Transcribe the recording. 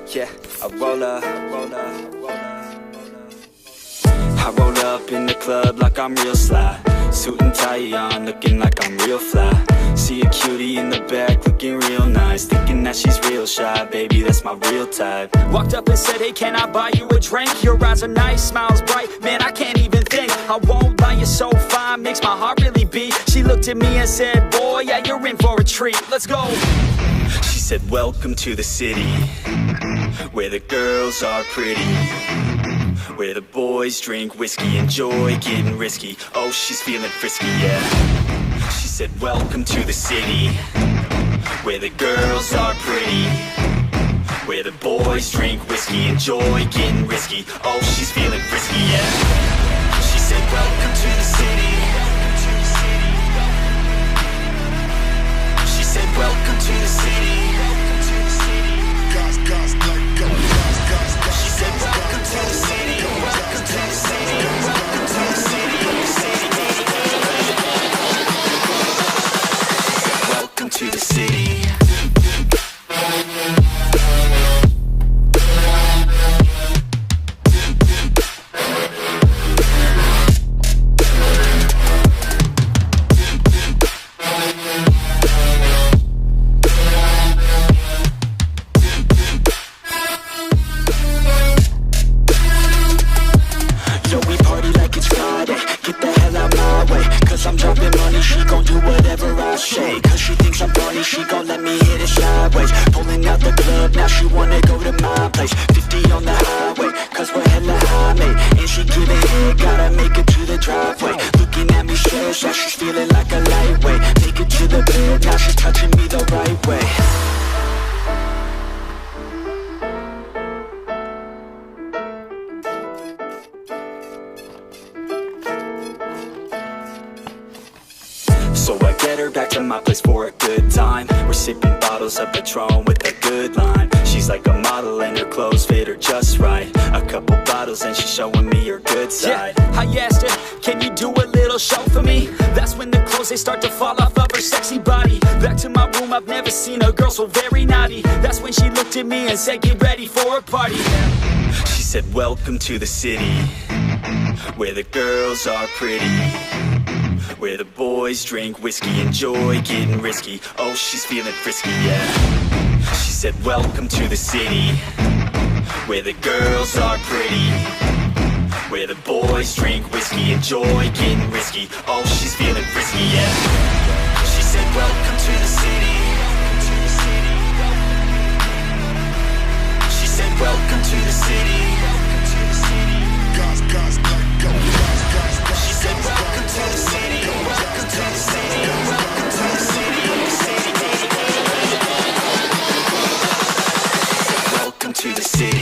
Yeah, I roll up, I roll up in the club like I'm real sly. Suit and tie on, looking like I'm real fly. See a cutie in the back, looking real nice. Thinking that she's real shy, baby, that's my real type. Walked up and said, hey, can I buy you a drink? Your eyes are nice, smiles bright, man, I can't even think. I won't lie, you're so fine, makes my heart really beat. She looked at me and said, boy, yeah, you're in for a treat, let's go. She said, welcome to the city, where the girls are pretty, where the boys drink whiskey, enjoy getting risky. Oh, she's feeling frisky, yeah. She said, welcome to the city, where the girls are pretty, where the boys drink whiskey, enjoy getting risky. Oh, she's feeling frisky, yeah. She said, welcome to the city. She said, welcome to the city. She said, welcome to the city. Welcome to the city. Welcome to the city. Welcome to the city. Cause she thinks I'm funny, she gon' let me hit it sideways. Pulling out the club, now she wanna go to my place. 50 on the highway, cause we're hella high, mate. And she giving head, gotta make it to the driveway. Looking at me stressed, now she's feeling like a lightweight. Make it to the bed, now she's touching me the right way. So I get her back to my place for a good time. We're sipping bottles of Patron with a good line. She's like a model and her clothes fit her just right. A couple bottles and she's showing me her good side. Yeah, I asked her, can you do a little show for me? That's when the clothes, they start to fall off of her sexy body. Back to my room, I've never seen a girl so very naughty. That's when she looked at me and said, get ready for a party. She said, welcome to the city, where the girls are pretty, where the boys drink whiskey, enjoy getting risky. Oh, she's feeling frisky, yeah. She said, welcome to the city, where the girls are pretty, where the boys drink whiskey, enjoy getting risky. Oh, she's feeling frisky, yeah. She said, welcome to the city. She said, welcome to the city. She said, welcome to the city. Welcome to the city. Welcome to the city. Welcome to the city.